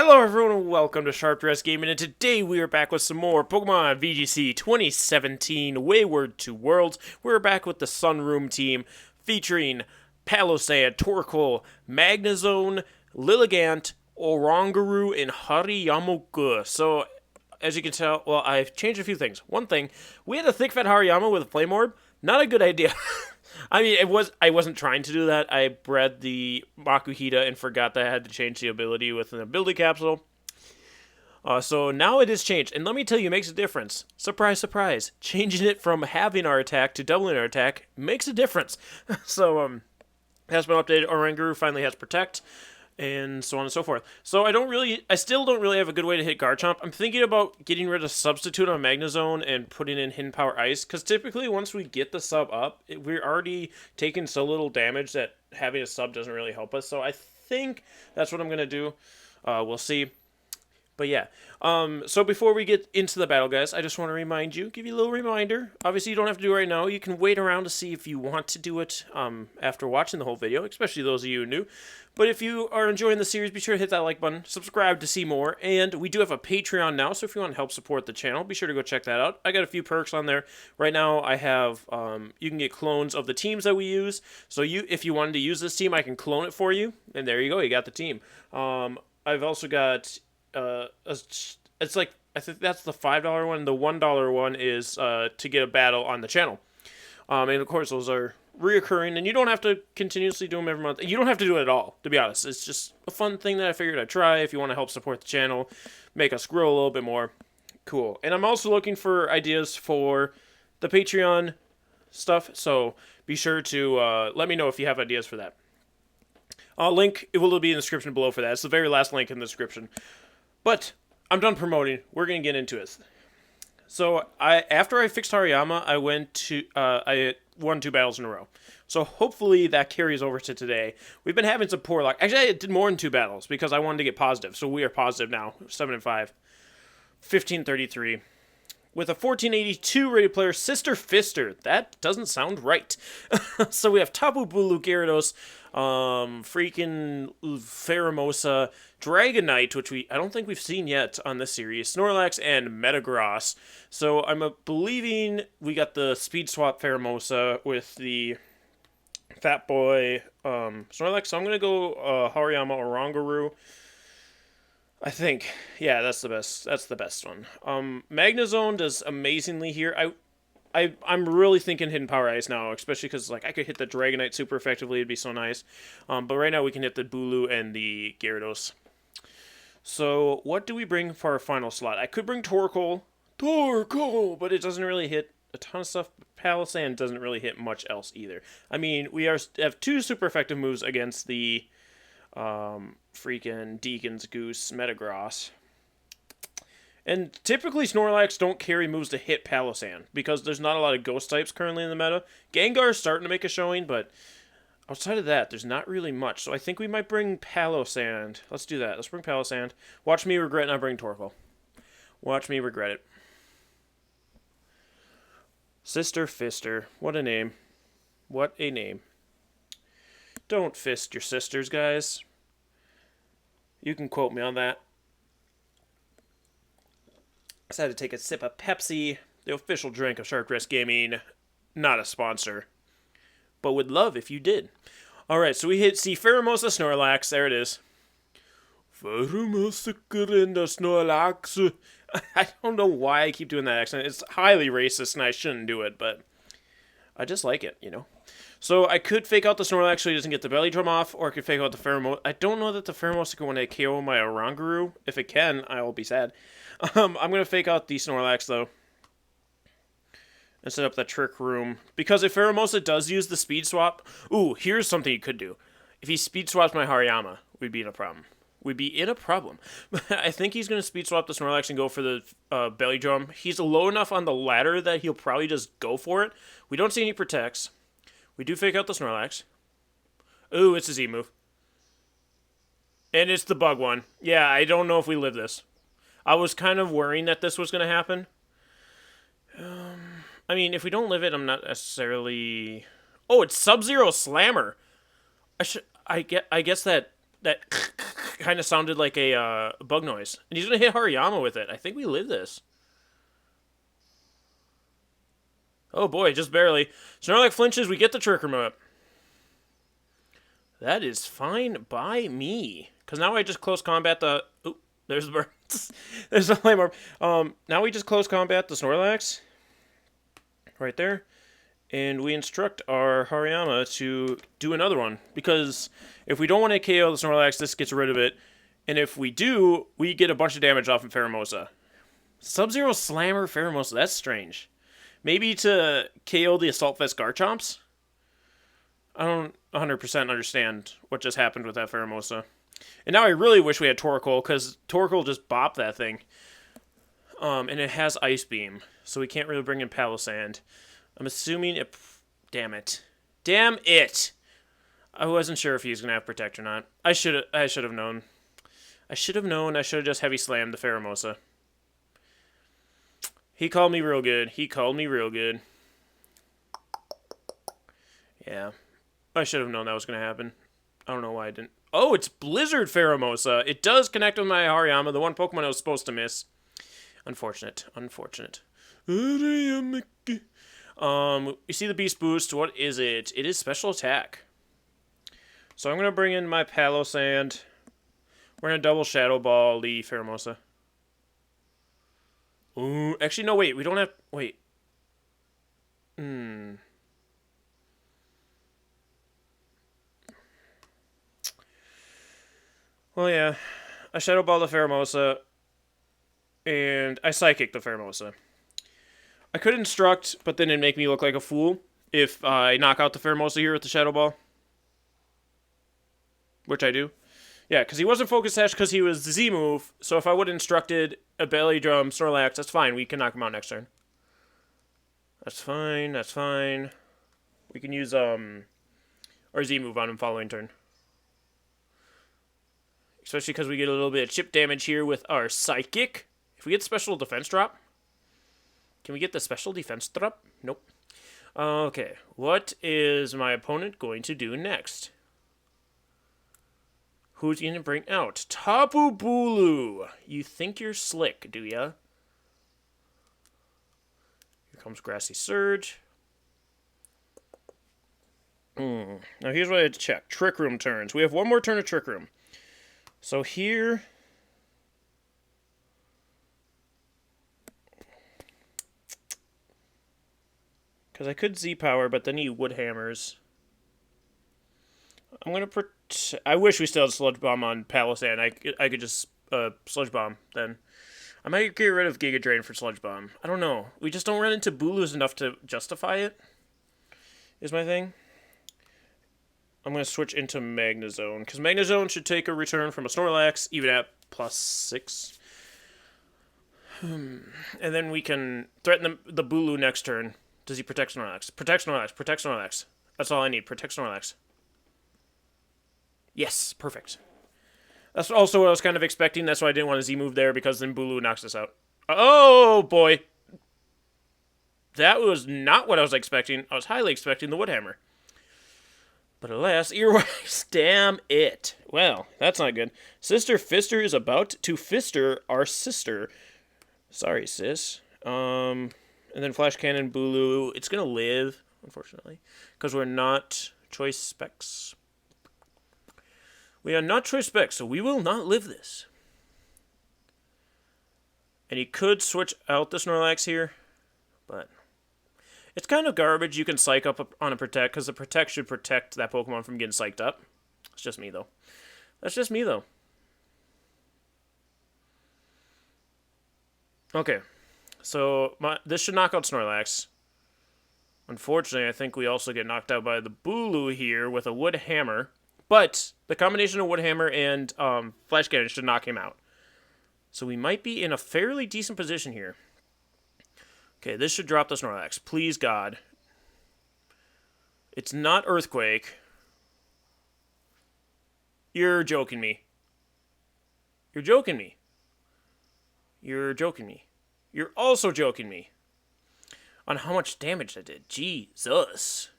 Hello everyone and welcome to Sharp Dress Gaming, and today we are back with some more Pokemon VGC 2017 Wayward to Worlds. We're back with the Sunroom team featuring Palossand, Torkoal, Magnezone, Lilligant, Oranguru, and Hariyama. So, as you can tell, well, I've changed a few things. One thing, we had a thick fat Hariyama with a Flame Orb. Not a good idea. I mean, I wasn't trying to do that. I bred the Makuhita and forgot that I had to change the ability with an ability capsule. So now it is changed. And let me tell you, it makes a difference. Surprise, surprise. Changing it from having our attack to doubling our attack makes a difference. So, it has been updated. Oranguru finally has Protect, and so on and so forth. So I still don't really have a good way to hit Garchomp. I'm thinking about getting rid of Substitute on Magnezone and putting in Hidden Power Ice, because typically once we get the sub up, we're already taking so little damage that having a sub doesn't really help us. So I think that's what I'm going to do. We'll see. But yeah, so before we get into the battle, guys, I just want to remind you, give you a little reminder. Obviously, you don't have to do it right now. You can wait around to see if you want to do it after watching the whole video, especially those of you who are new. But if you are enjoying the series, be sure to hit that like button, subscribe to see more, and we do have a Patreon now, so if you want to help support the channel, be sure to go check that out. I got a few perks on there. Right now, I have, you can get clones of the teams that we use, so if you wanted to use this team, I can clone it for you, and there you go, you got the team. I've also got... it's like, I think that's the $5 one. The $1 one is to get a battle on the channel. And of course, those are reoccurring, and you don't have to continuously do them every month. You don't have to do it at all, to be honest. It's just a fun thing that I figured I'd try if you want to help support the channel, make us grow a little bit more. Cool. And I'm also looking for ideas for the Patreon stuff, so be sure to let me know if you have ideas for that. Link, it will be in the description below for that. It's the very last link in the description. But I'm done promoting. We're gonna get into it. So after I fixed Hariyama, I won 2 battles in a row. So hopefully that carries over to today. We've been having some poor luck. Actually, I did more than 2 battles because I wanted to get positive. So we are positive now. 7-5, 1533. With a 1482 rated player, Sister Fister. That doesn't sound right. So we have Tapu Bulu, Gyarados, freaking Pheromosa, Dragonite, which I don't think we've seen yet on this series, Snorlax, and Metagross. So I'm believing we got the Speed Swap Pheromosa with the Fat Boy Snorlax. So I'm going to go Hariyama Oranguru. I think, yeah, that's the best. That's the best one. Magnezone does amazingly here. I'm really thinking Hidden Power Ice now, especially because like I could hit the Dragonite super effectively. It'd be so nice. But right now we can hit the Bulu and the Gyarados. So what do we bring for our final slot? I could bring Torkoal, but it doesn't really hit a ton of stuff. Palossand doesn't really hit much else either. I mean, we have 2 super effective moves against the freaking Deacon's Goose Metagross. And typically Snorlax don't carry moves to hit Palossand because there's not a lot of ghost types currently in the meta. Gengar's starting to make a showing, but outside of that, there's not really much. So I think we might bring Palossand. Let's do that. Let's bring Palossand. Watch me regret not bringing Torkoal. Watch me regret it. Sister Fister. What a name. What a name. Don't fist your sisters, guys. You can quote me on that. I decided to take a sip of Pepsi, the official drink of Sharp Dress Gaming. Not a sponsor, but would love if you did. Alright, so we see Pheromosa Snorlax. There it is. Pheromosa Snorlax. I don't know why I keep doing that accent. It's highly racist and I shouldn't do it, but I just like it, you know. So I could fake out the Snorlax so he doesn't get the belly drum off, or I could fake out the Pheromosa. I don't know that the Pheromosa can want to KO my Oranguru. If it can, I will be sad. I'm going to fake out the Snorlax, though, and set up that Trick Room. Because if Pheromosa does use the Speed Swap... Ooh, here's something you could do. If he Speed Swaps my Hariyama, we'd be in a problem. We'd be in a problem. I think he's going to Speed Swap the Snorlax and go for the belly drum. He's low enough on the ladder that he'll probably just go for it. We don't see any Protects. We do fake out the Snorlax. Ooh, it's a Z move. And it's the bug one. Yeah, I don't know if we live this. I was kind of worrying that this was going to happen. I mean, if we don't live it, I'm not necessarily... Oh, it's Sub-Zero Slammer. I guess that that kind of sounded like a bug noise. And he's going to hit Hariyama with it. I think we live this. Oh boy, just barely. Snorlax flinches, we get the Trick Room up. That is fine by me. Because now I just close combat the... Oop, there's the burn. There's the flame orb. Now we just close combat the Snorlax. Right there. And we instruct our Hariyama to do another one. Because if we don't want to KO the Snorlax, this gets rid of it. And if we do, we get a bunch of damage off of Pheromosa. Sub-Zero Slammer Pheromosa, that's strange. Maybe to KO the Assault Vest Garchomps? I don't 100% understand what just happened with that Pheromosa. And now I really wish we had Torkoal, because Torkoal just bopped that thing. And it has Ice Beam, so we can't really bring in Palossand. I'm assuming it... Damn it. Damn it! I wasn't sure if he was going to have Protect or not. I should have known. I should have just Heavy Slammed the Pheromosa. He called me real good. Yeah. I should have known that was going to happen. I don't know why I didn't. Oh, it's Blizzard Pheromosa. It does connect with my Hariyama, the one Pokemon I was supposed to miss. Unfortunate. You see the Beast Boost. What is it? It is Special Attack. So I'm going to bring in my Palossand. We're going to double Shadow Ball the Pheromosa. Ooh, actually, no, wait. We don't have... Wait. Well, yeah. I Shadow Ball the Pheromosa. And I Psychic the Pheromosa. I could Instruct, but then it'd make me look like a fool if I knock out the Pheromosa here with the Shadow Ball. Which I do. Yeah, because he wasn't Focus Sash because he was the Z move, so if I would have instructed a Belly Drum Snorlax, that's fine. We can knock him out next turn. That's fine. We can use our Z move on him following turn. Especially because we get a little bit of chip damage here with our Psychic. If we get Special Defense Drop. Can we get the Special Defense Drop? Nope. Okay, what is my opponent going to do next? Who's going to bring out? Tapu Bulu. You think you're slick, do ya? Here comes Grassy Surge. Now here's what I had to check. Trick Room turns. We have one more turn of Trick Room. So here... Because I could Z-Power, but then he Wood Hammers. I'm going to... I wish we still had Sludge Bomb on Palossand. I could just Sludge Bomb then. I might get rid of Giga Drain for Sludge Bomb. I don't know. We just don't run into Bulus enough to justify it, is my thing. I'm going to switch into Magnezone, because Magnezone should take a return from a Snorlax, even at +6. And then we can threaten the Bulu next turn. Does he protect Snorlax? Protect Snorlax. That's all I need. Protect Snorlax. Yes, perfect. That's also what I was kind of expecting. That's why I didn't want to Z-move there, because then Bulu knocks us out. Oh, boy. That was not what I was expecting. I was highly expecting the Woodhammer. But alas, Earwax, damn it. Well, that's not good. Sister Fister is about to Fister our sister. Sorry, sis. And then Flash Cannon, Bulu. It's going to live, unfortunately, because we're not Choice Specs. We are not Choice Specs, so we will not live this. And he could switch out the Snorlax here, but it's kind of garbage. You can Psych up on a Protect, because the Protect should protect that Pokemon from getting psyched up. It's just me, though. That's just me, though. Okay. So, this should knock out Snorlax. Unfortunately, I think we also get knocked out by the Bulu here with a Wood Hammer. But the combination of Wood Hammer and Flash Cannon should knock him out. So we might be in a fairly decent position here. Okay, this should drop the Snorlax. Please, God. It's not Earthquake. You're joking me. You're joking me. You're joking me. You're also joking me. On how much damage I did. Jesus.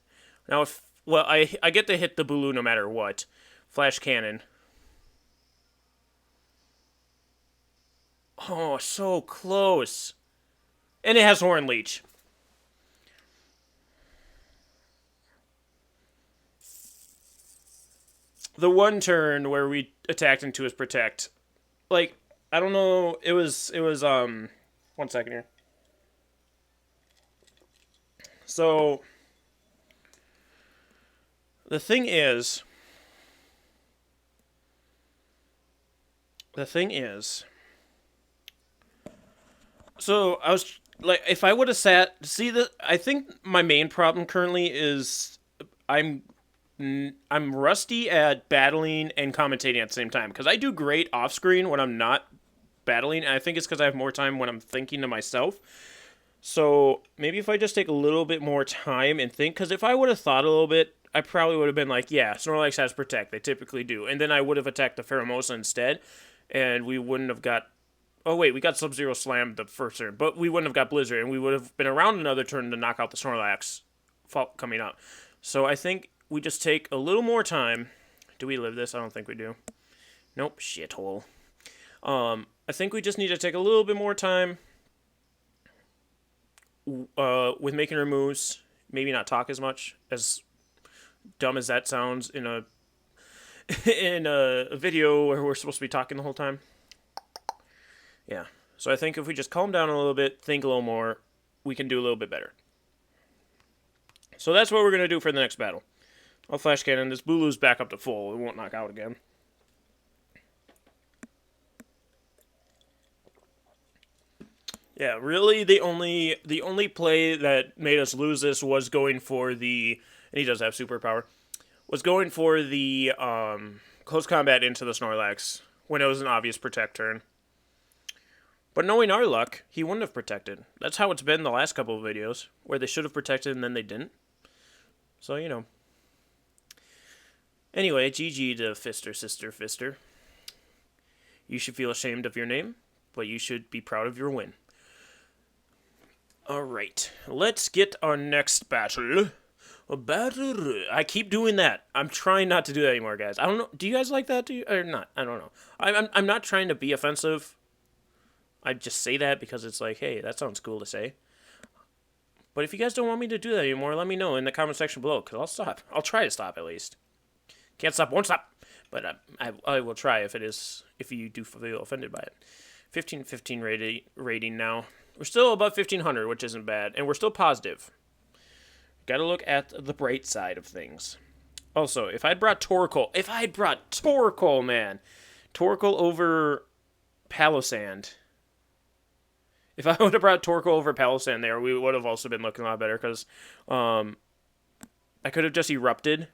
Now, if... Well, I get to hit the Bulu no matter what. Flash Cannon. Oh, so close. And it has Horn Leech. The one turn where we attacked into his Protect. Like, I don't know, it was, 1 second here. So, the thing is, so I was like, if I would have sat, I think my main problem currently is I'm I'm rusty at battling and commentating at the same time because I do great off screen when I'm not battling, and I think it's because I have more time when I'm thinking to myself. So maybe if I just take a little bit more time and think, because if I would have thought a little bit, I probably would have been like, yeah, Snorlax has Protect. They typically do. And then I would have attacked the Pheromosa instead, and we wouldn't have got... Oh, wait, we got Sub-Zero Slam the first turn, but we wouldn't have got Blizzard, and we would have been around another turn to knock out the Snorlax coming up. So I think we just take a little more time. Do we live this? I don't think we do. Nope, shithole. I think we just need to take a little bit more time with making our moves. Maybe not talk as much, as dumb as that sounds in a video where we're supposed to be talking the whole time. Yeah. So I think if we just calm down a little bit, think a little more, we can do a little bit better. So that's what we're going to do for the next battle. I'll Flash Cannon. This Bulu's back up to full. It won't knock out again. Yeah, really the only play that made us lose this was going for the... And he does have superpower. Was going for the close combat into the Snorlax when it was an obvious Protect turn. But knowing our luck, he wouldn't have protected. That's how it's been the last couple of videos, where they should have protected and then they didn't. So, you know. Anyway, GG to Fister, Sister, Fister. You should feel ashamed of your name, but you should be proud of your win. Alright, let's get our next battle. I keep doing that. I'm trying not to do that anymore, guys. I don't know. Do you guys like that? Or not? I don't know. I'm not trying to be offensive. I just say that because it's like, hey, that sounds cool to say. But if you guys don't want me to do that anymore, let me know in the comment section below, because I'll stop. I'll try to stop at least. Can't stop, won't stop. But I will try if you do feel offended by it. 1515 rating now. We're still above 1500, which isn't bad, and we're still positive. Gotta look at the bright side of things. Also, if I'd brought Torkoal, man. Torkoal over Palossand. If I would have brought Torkoal over Palossand there, we would have also been looking a lot better, because I could have just Erupted,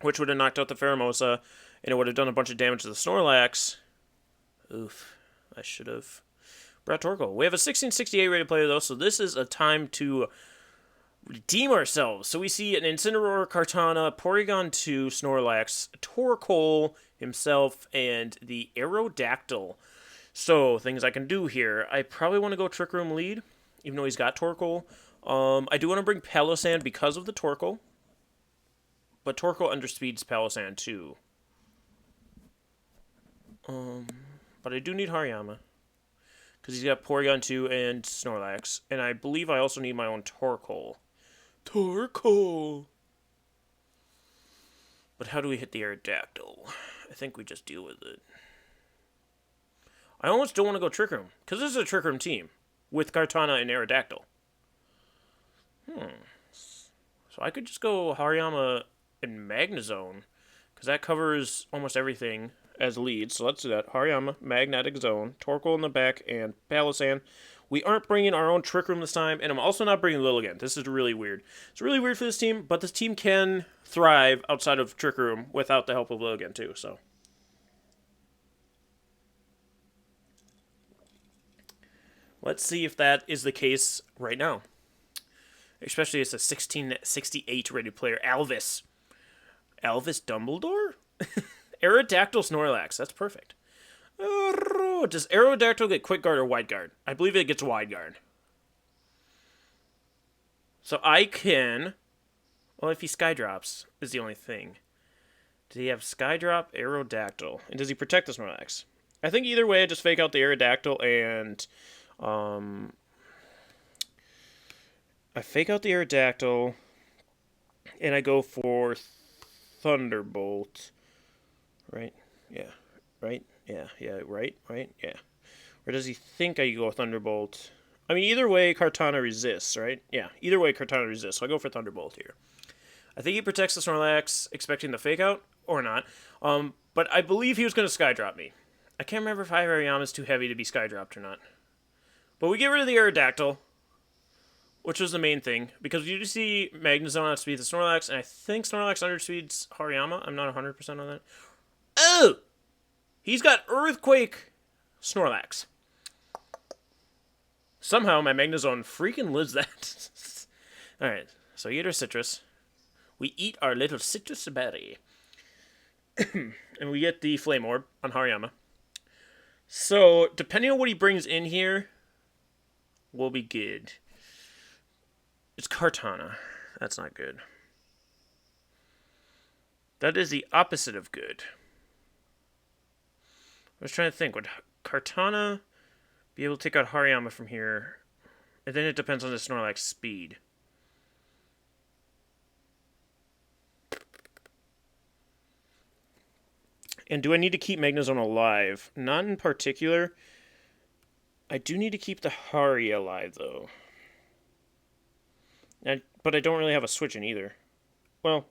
which would have knocked out the Pheromosa, and it would have done a bunch of damage to the Snorlax. Oof. I should have brought Torkoal. We have a 1668 rated player, though, so this is a time to redeem ourselves. So we see an Incineroar, Kartana, Porygon 2, Snorlax, Torkoal himself, and the Aerodactyl. So, things I can do here. I probably want to go Trick Room lead, even though he's got Torkoal. I do want to bring Palossand because of the Torkoal. But Torkoal underspeeds Palossand too. But I do need Hariyama. Because he's got Porygon 2 and Snorlax. And I believe I also need my own Torkoal. But how do we hit the Aerodactyl? I think we just deal with it. I almost don't want to go Trick Room, because this is a Trick Room team, with Kartana and Aerodactyl. So I could just go Hariyama and Magnezone, because that covers almost everything as leads. So let's do that. Hariyama, Magnetic Zone, Torkoal in the back, and Palossand. We aren't bringing our own Trick Room this time, and I'm also not bringing Lilligant. This is really weird. It's really weird for this team, but this team can thrive outside of Trick Room without the help of Lilligant too, so... Let's see if that is the case right now. Especially as a 1668 rated player. Alvis Dumbledore? Aerodactyl Snorlax. That's perfect. Does Aerodactyl get Quick Guard or Wide Guard? I believe it gets Wide Guard. So I can... Well, if he Skydrops is the only thing. Does he have Skydrop, Aerodactyl? And does he protect the Snorlax? I think either way, I just fake out the Aerodactyl and um, I fake out the Aerodactyl and I go for Thunderbolt. Right? Yeah. Right? Yeah. Yeah. Right? Right? Yeah. Or does he think I go Thunderbolt? I mean, either way, Kartana resists, right? Yeah. Either way, Kartana resists. So I go for Thunderbolt here. I think he protects the Snorlax, expecting the fake out or not. But I believe he was going to Skydrop me. I can't remember if Hariyama is too heavy to be Skydropped or not. But we get rid of the Aerodactyl, which was the main thing, because you do see Magnezone outspeed the Snorlax, and I think Snorlax underspeeds Hariyama. I'm not 100% on that. Oh! He's got Earthquake Snorlax. Somehow my Magnezone freaking lives that. Alright, so we eat our citrus. We eat our little citrus berry. And we get the Flame Orb on Hariyama. So, depending on what he brings in here, will be good. It's Kartana. That's not good. That is the opposite of good. I was trying to think, would Kartana be able to take out Hariyama from here? And then it depends on the Snorlax speed. And do I need to keep Magnezone alive? Not in particular. I do need to keep the Hari alive, though. But I don't really have a switch in either. Well,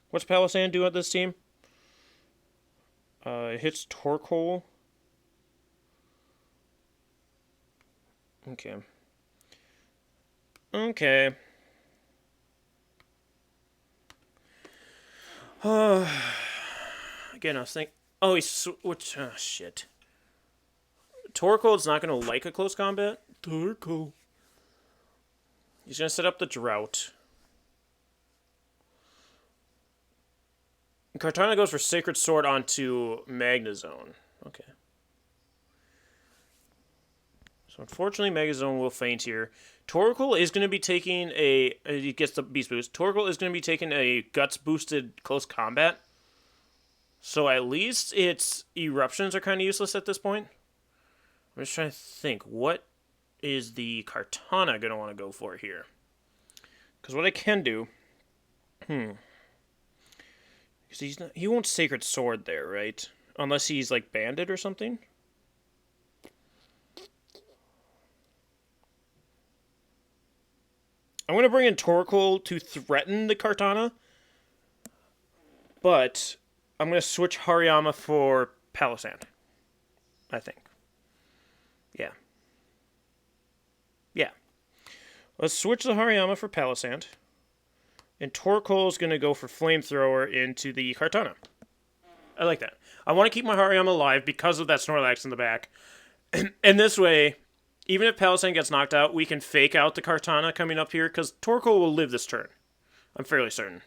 what's Palossand do at this team? It hits Torkoal. Okay. Okay. Again, I was thinking... Oh, he's... Which... Oh, shit. Torkoal's not going to like a close combat. Torkoal. He's going to set up the Drought. Kartana goes for Sacred Sword onto Magnezone. Okay. So unfortunately, Magnezone will faint here. Torkoal is going to be taking a... He gets the Beast Boost. Torkoal is going to be taking a Guts-boosted close combat. So at least its Eruptions are kind of useless at this point. I'm just trying to think. What is the Kartana going to want to go for here? Because what I can do... Because he won't Sacred Sword there, right? Unless he's, like, banded or something. I'm going to bring in Torkoal to threaten the Kartana. But I'm going to switch Hariyama for Palossand. I think. Yeah. Yeah. Let's switch the Hariyama for Palossand. And Torkoal is going to go for Flamethrower into the Kartana. I like that. I want to keep my Hariyama alive because of that Snorlax in the back. And this way, even if Palossand gets knocked out, we can fake out the Kartana coming up here, because Torkoal will live this turn. I'm fairly certain.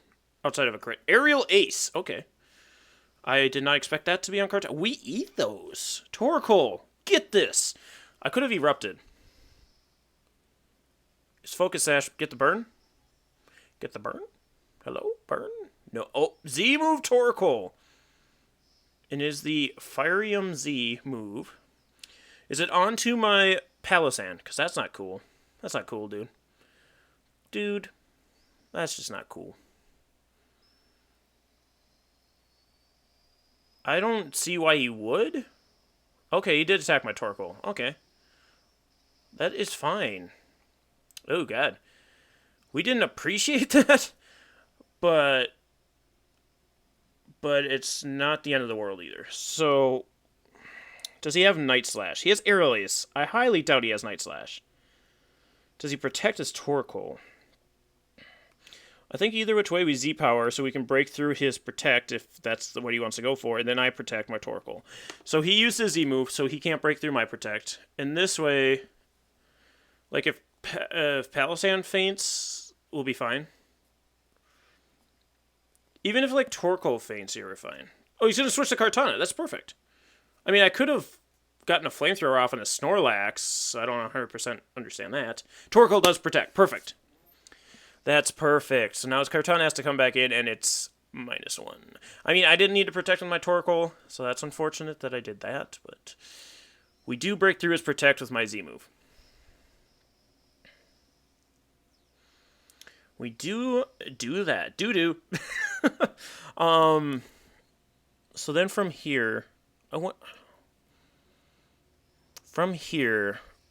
Outside of a crit. Aerial Ace. Okay. I did not expect that to be on Kartana. We eat those. Torkoal. Get this. I could have erupted. Is Focus Sash get the burn? Get the burn? Hello? Burn? No. Oh, Z move Torkoal. And is the Firium Z move. Is it onto my Palossand? Because that's not cool. That's not cool, dude. Dude. That's just not cool. I don't see why he would. Okay, he did attack my Torkoal. Okay. That is fine. Oh, God. We didn't appreciate that, but it's not the end of the world either. So, does he have Night Slash? He has Aerial Ace. I highly doubt he has Night Slash. Does he protect his Torkoal? I think either which way we Z-Power so we can break through his Protect if that's what he wants to go for, and then I protect my Torkoal. So he used his Z-move, so he can't break through my Protect. And this way, like if Palossand faints, we'll be fine. Even if like Torkoal faints here, we're fine. Oh, he's going to switch to Kartana. That's perfect. I mean, I could have gotten a Flamethrower off on a Snorlax. I don't 100% understand that. Torkoal does protect. Perfect. That's perfect. So now his Kartana has to come back in, and it's -1. I mean, I didn't need to protect with my Torkoal, so that's unfortunate that I did that, but we do break through his protect with my Z move. We do that. Do. So then from here,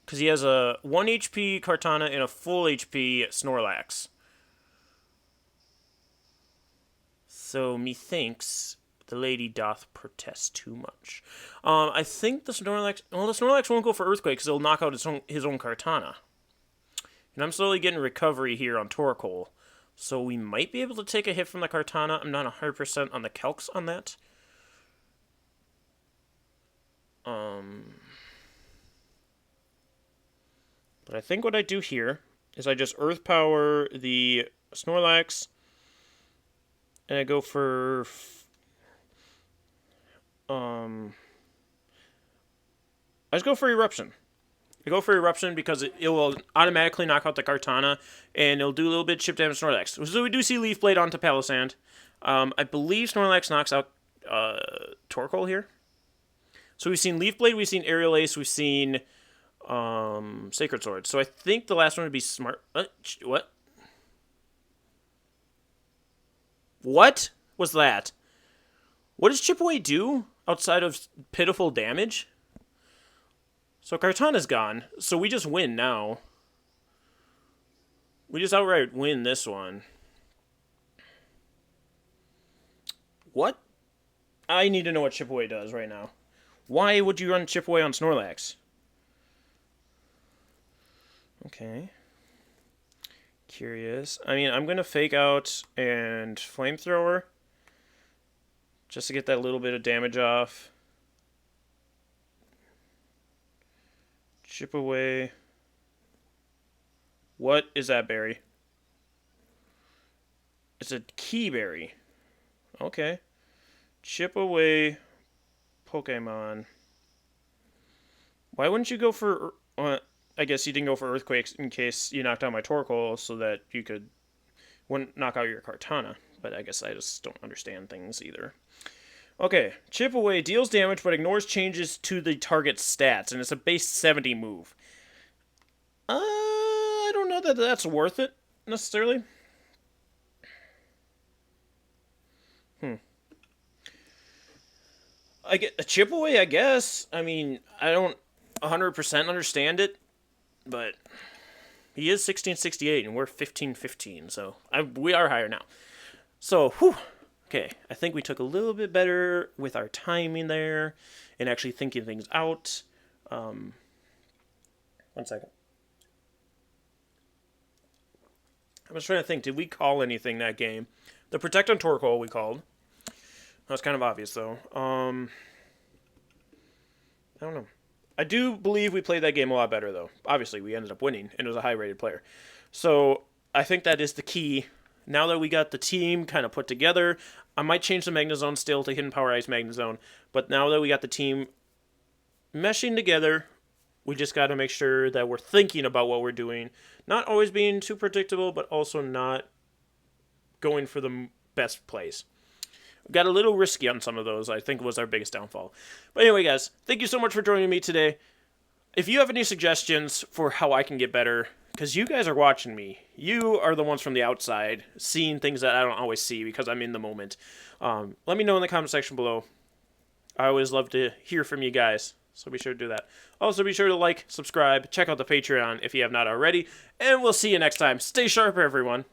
because he has a 1 HP Kartana and a full HP Snorlax. So methinks the lady doth protest too much. I think the Snorlax won't go for Earthquake because it'll knock out his own Kartana. And I'm slowly getting recovery here on Torkoal. So we might be able to take a hit from the Kartana. I'm not 100% on the calcs on that. But I think what I do here is I just Earth Power the Snorlax. And I go for... I just go for Eruption. I go for Eruption because it will automatically knock out the Kartana, and it'll do a little bit of chip damage to Snorlax. So we do see Leaf Blade onto Palossand. I believe Snorlax knocks out Torkoal here. So we've seen Leaf Blade, we've seen Aerial Ace, we've seen Sacred Sword. So I think the last one would be Smart... what? What was that? What does Chip Away do outside of pitiful damage? So Kartana's gone, so we just win now. We just outright win this one. What? I need to know what Chip Away does right now. Why would you run Chip Away on Snorlax? Okay. Curious. I mean, I'm going to Fake Out and Flamethrower just to get that little bit of damage off. Chip Away. What is that berry? It's a Key Berry. Okay. Chip Away Pokemon. Why wouldn't you go for... I guess you didn't go for Earthquakes in case you knocked out my Torkoal so that you wouldn't knock out your Kartana. But I guess I just don't understand things either. Okay, Chip Away deals damage but ignores changes to the target's stats, and it's a base 70 move. I don't know that that's worth it, necessarily. I get a Chip Away, I guess. I mean, I don't 100% understand it, but he is 1668 and we're 1515, so we are higher now. So, whew. Okay, I think we took a little bit better with our timing there and actually thinking things out. 1 second. I was trying to think, did we call anything that game? The Protect on Torkoal we called. That was kind of obvious, though. I don't know. I do believe we played that game a lot better, though. Obviously, we ended up winning, and it was a high-rated player. So, I think that is the key. Now that we got the team kind of put together, I might change the Magnezone still to Hidden Power Ice Magnezone, but now that we got the team meshing together, we just got to make sure that we're thinking about what we're doing. Not always being too predictable, but also not going for the best plays. Got a little risky on some of those, I think was our biggest downfall. But anyway, guys, thank you so much for joining me today. If you have any suggestions for how I can get better, because you guys are watching me. You are the ones from the outside, seeing things that I don't always see because I'm in the moment. Let me know in the comment section below. I always love to hear from you guys, so be sure to do that. Also, be sure to like, subscribe, check out the Patreon if you have not already, and we'll see you next time. Stay sharp, everyone.